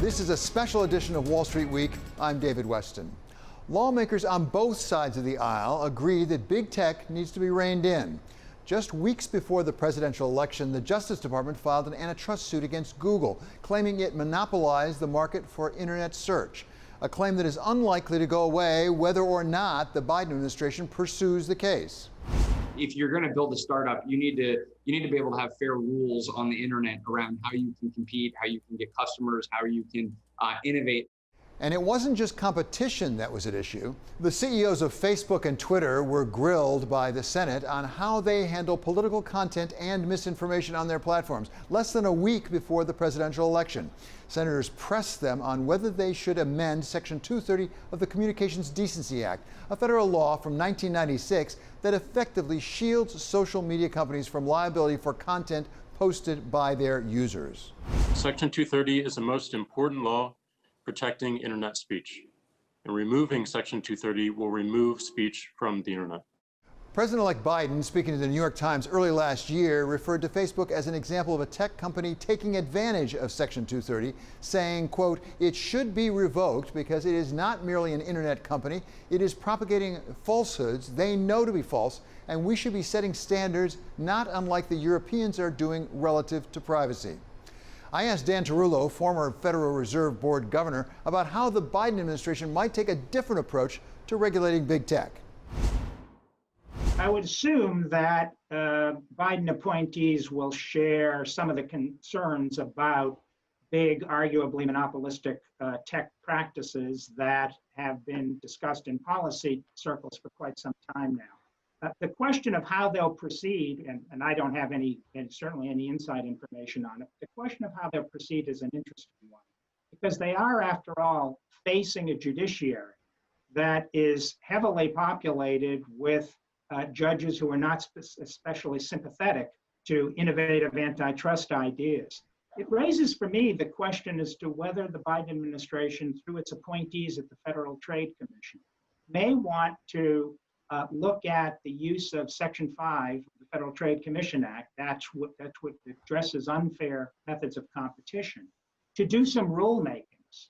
This is a special edition of Wall Street Week. I'm David Weston. Lawmakers on both sides of the aisle agree that big tech needs to be reined in. Just weeks before the presidential election, the Justice Department filed an antitrust suit against Google, claiming it monopolized the market for internet search, a claim that is unlikely to go away whether or not the Biden administration pursues the case. If you're going to build a startup, you need to be able to have fair rules on the internet around how you can compete, how you can get customers, how you can innovate. And it wasn't just competition that was at issue. The CEOs of Facebook and Twitter were grilled by the Senate on how they handle political content and misinformation on their platforms, less than a week before the presidential election. Senators pressed them on whether they should amend Section 230 of the Communications Decency Act, a federal law from 1996 that effectively shields social media companies from liability for content posted by their users. Section 230 is the most important law protecting internet speech, and removing Section 230 will remove speech from the internet. President-elect Biden, speaking to the New York Times early last year, referred to Facebook as an example of a tech company taking advantage of Section 230, saying, quote, "It should be revoked because it is not merely an internet company. It is propagating falsehoods they know to be false, and we should be setting standards not unlike the Europeans are doing relative to privacy." I asked Dan Tarullo, former Federal Reserve Board governor, about how the Biden administration might take a different approach to regulating big tech. I would assume that Biden appointees will share some of the concerns about big, arguably monopolistic tech practices that have been discussed in policy circles for quite some time now. The question of how they'll proceed, and I don't have certainly any inside information on it, the question of how they'll proceed is an interesting one, because they are, after all, facing a judiciary that is heavily populated with judges who are not especially sympathetic to innovative antitrust ideas. It raises for me the question as to whether the Biden administration, through its appointees at the Federal Trade Commission, may want to look at the use of Section 5 of the Federal Trade Commission Act, that's what addresses unfair methods of competition, to do some rulemakings.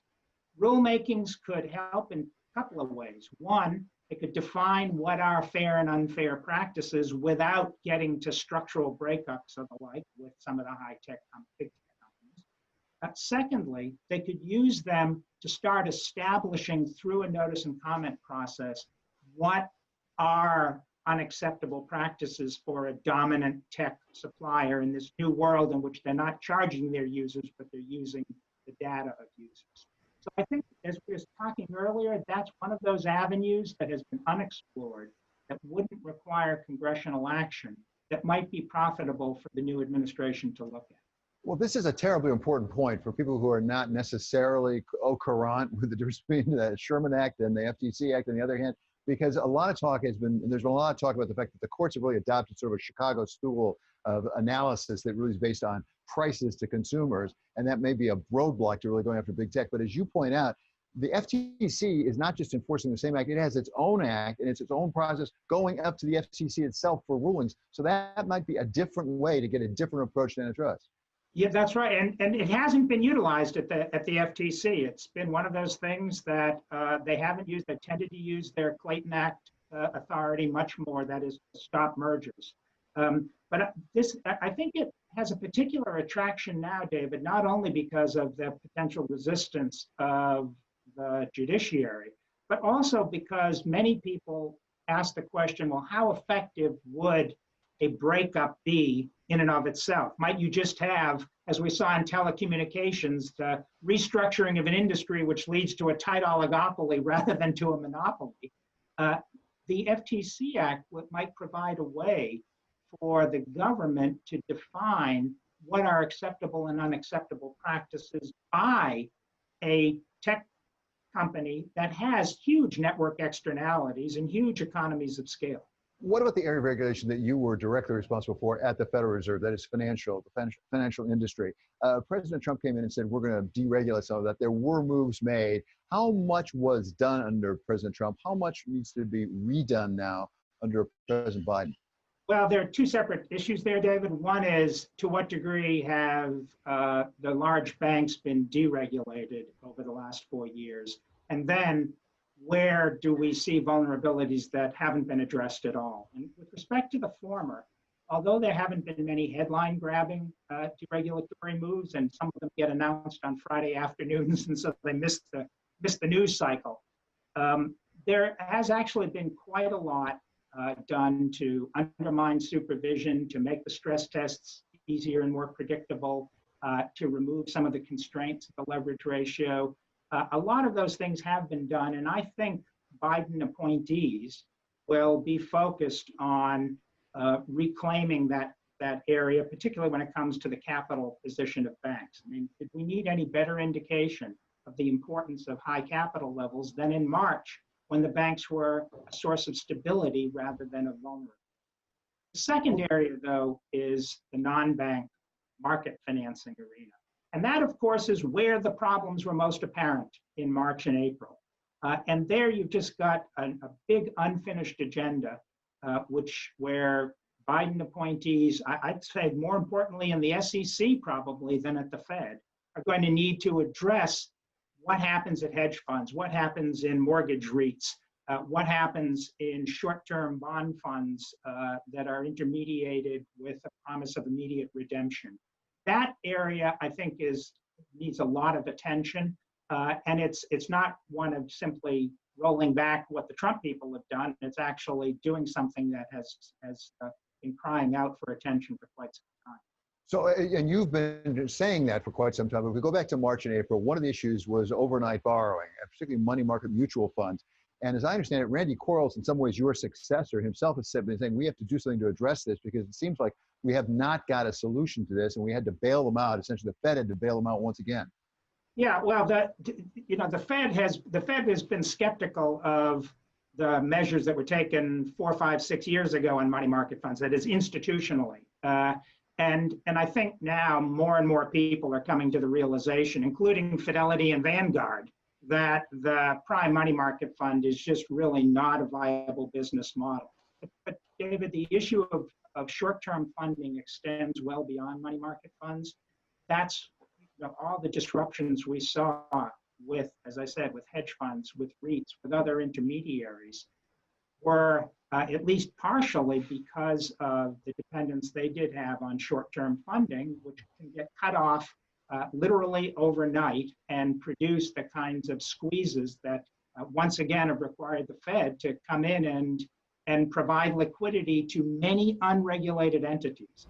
Rulemakings could help in a couple of ways. One, it could define what are fair and unfair practices without getting to structural breakups of the like with some of the high-tech big tech companies. Secondly, they could use them to start establishing through a notice and comment process what are unacceptable practices for a dominant tech supplier in this new world in which they're not charging their users, but they're using the data of users. So I think, as we were talking earlier, that's one of those avenues that has been unexplored that wouldn't require congressional action that might be profitable for the new administration to look at. Well, this is a terribly important point for people who are not necessarily au courant with the difference between the Sherman Act and the FTC Act on the other hand, because a lot of talk there's been a lot of talk about the fact that the courts have really adopted sort of a Chicago school of analysis that really is based on prices to consumers, and that may be a roadblock to really going after big tech. But as you point out, the FTC is not just enforcing the same act, it has its own act and it's its own process going up to the FTC itself for rulings. So that might be a different way to get a different approach to antitrust. Yeah, that's right, and it hasn't been utilized at the FTC. It's been one of those things that they haven't used. They tended to use their Clayton Act authority much more, that is, to stop mergers. But I think it has a particular attraction now, David, not only because of the potential resistance of the judiciary, but also because many people ask the question, well, how effective would a breakup be in and of itself? Might you just have, as we saw in telecommunications, the restructuring of an industry which leads to a tight oligopoly rather than to a monopoly? The FTC Act might provide a way for the government to define what are acceptable and unacceptable practices by a tech company that has huge network externalities and huge economies of scale. What about the area of regulation that you were directly responsible for at the Federal Reserve, that is the financial industry? President Trump came in and said, we're going to deregulate some of that. There were moves made. How much was done under President Trump? How much needs to be redone now under President Biden? Well, there are two separate issues there, David. One is, to what degree have the large banks been deregulated over the last 4 years? And then where do we see vulnerabilities that haven't been addressed at all? And with respect to the former, although there haven't been many headline grabbing deregulatory moves, and some of them get announced on Friday afternoons, and so they miss the news cycle, there has actually been quite a lot done to undermine supervision, to make the stress tests easier and more predictable, to remove some of the constraints of the leverage ratio. A lot of those things have been done, and I think Biden appointees will be focused on reclaiming that area, particularly when it comes to the capital position of banks. I mean, if we need any better indication of the importance of high capital levels than in March, when the banks were a source of stability rather than a vulnerability. The second area, though, is the non-bank market financing arena. And that, of course, is where the problems were most apparent in March and April. And there you've just got a big unfinished agenda, where Biden appointees, I'd say more importantly in the SEC probably than at the Fed, are going to need to address what happens at hedge funds, what happens in mortgage REITs, what happens in short-term bond funds that are intermediated with a promise of immediate redemption. That area, I think, needs a lot of attention, and it's not one of simply rolling back what the Trump people have done. It's actually doing something that has been crying out for attention for quite some time. So, and you've been saying that for quite some time. If we go back to March and April, one of the issues was overnight borrowing, and particularly money market mutual funds. And as I understand it, Randy Quarles, in some ways your successor himself, has been saying we have to do something to address this because it seems like we have not got a solution to this, and we had to bail them out. Essentially, the Fed had to bail them out once again. Yeah, well, the Fed has been skeptical of the measures that were taken 4, 5, 6 years ago on money market funds. That is institutionally. And I think now more and more people are coming to the realization, including Fidelity and Vanguard, that the prime money market fund is just really not a viable business model. But David, the issue of short-term funding extends well beyond money market funds. That's all the disruptions we saw with, as I said, with hedge funds, with REITs, with other intermediaries, were at least partially because of the dependence they did have on short-term funding, which can get cut off literally overnight and produce the kinds of squeezes that once again have required the Fed to come in and provide liquidity to many unregulated entities.